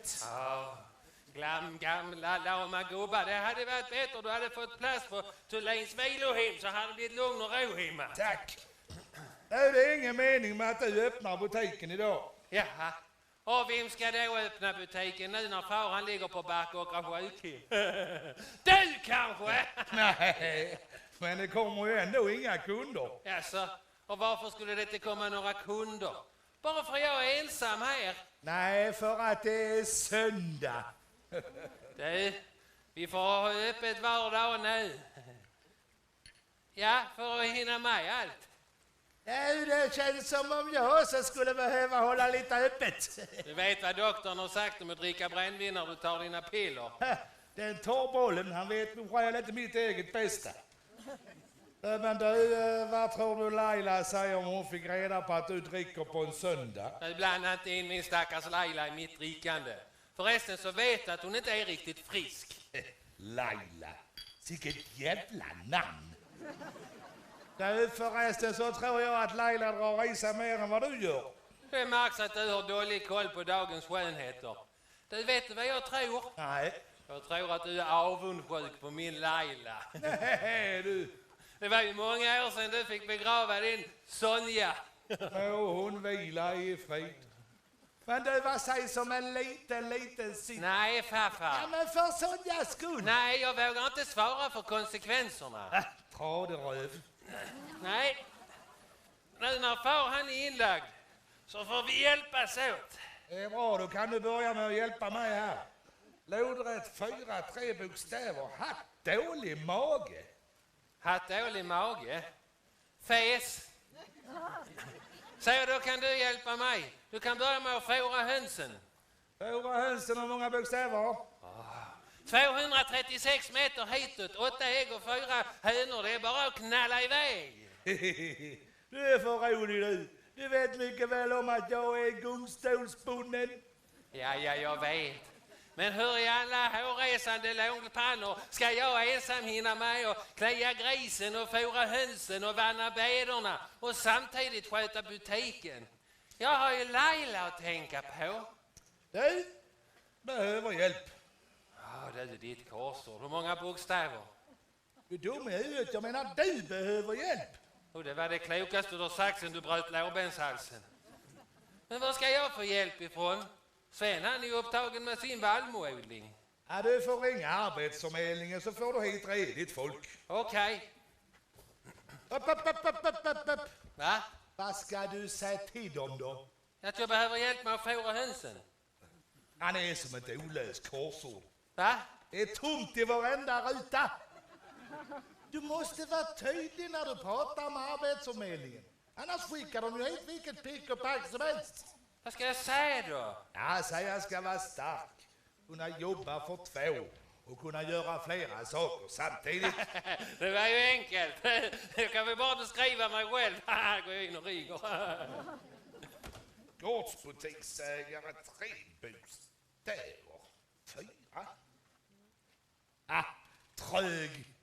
trevligt. Ja, gamla lama gubbar. Det hade varit bättre. Du hade fått plats på Thulins vilohem så hade det blivit lugn och ro hemma. Tack. Det är ingen mening med att du öppnar butiken idag. Jaha. Och vem ska då öppna butiken nu när far han ligger på Backåkra sjukhem? Du kanske? Nej, men det kommer ju ändå inga kunder. Jaså, och varför skulle det inte komma några kunder? Bara för jag är ensam här. Nej, för att det är söndag. Du, vi får ha öppet var dag nu. Ja, för att hinna med allt. Ja, det känns som om jag också skulle behöva hålla lite öppet. Du vet vad doktorn har sagt om att dricka brännvin när du tar dina piller. Den torrbollen, han vet nog själv inte mitt eget bästa. Men du, vad tror du Laila säger om hon fick reda på att du dricker på en söndag? Jag blandar inte in min stackars Laila i mitt drickande. Förresten så vet jag att hon inte är riktigt frisk. Laila, vilket jävla namn. Du, förresten så tror jag att Laila drar i sig mer än vad du gör. Det märks att du har dålig koll på dagens skönheter. Du vet vad jag tror? Nej. Jag tror att du är avundsjuk på min Laila. Nej, du. Det var ju många år sedan du fick begrava din Sonja. Och hon vilar i frid. Men du, vad sägs om en liten sitt? Nej, farfar. Ja, men för Sonjas skull. Nej, jag vågar inte svara för konsekvenserna. Traderöv. Nej. Nu när far han är inlagd så får vi hjälpas åt. Det är bra, då kan du börja med att hjälpa mig här. Lodrätt 4, 3 bokstäver. Hatt dålig mage. Hatt dålig mage. Fes. Så då kan du hjälpa mig. Du kan börja med att fåra hönsen. Fåra hönsen, hur många bokstäver? 236 meter hitåt, 8 ägg och 4 hönor. Det är bara att knalla iväg. Du är för rolig du. Du vet mycket väl om att jag är gungstolsbonden. Ja, jag vet. Men hur i alla hårresande långpannor ska jag ensam hinna med och klia grisen och fåra hönsen och vanna bäderna och samtidigt sköta butiken? Jag har ju Laila att tänka på. Du behöver hjälp. Ja, det är ditt korsord. Hur många bokstäver? Du är dum i huvudet. Jag menar, du behöver hjälp. Och det var det klokaste du har sagt sedan du bröt lårbenshalsen. Men var ska jag få hjälp ifrån? Sven han är ju upptagen med sin vallmoodling. Ja, du får ringa arbetsförmedlingen så får du hit redigt folk. Okej. Upp. Va? Vad ska du säga till dem då? Att jag behöver hjälp med att fåra hönsen. Han är som ett olöst korsord. Va? Det är tomt i varenda ruta. Du måste vara tydlig när du pratar med arbetsförmedlingen. Annars skickar de ju hit vilket pick och pack som helst. Vad ska jag säga då? Ja, säg jag ska vara stark. Kunna jobba för 2 och kunna göra flera saker samtidigt. Det var ju enkelt. Jag kan väl bara beskriva mig själv. Går jag in och ringer. Gårdsbutiksägare 3 bokstäver. 4. Trög.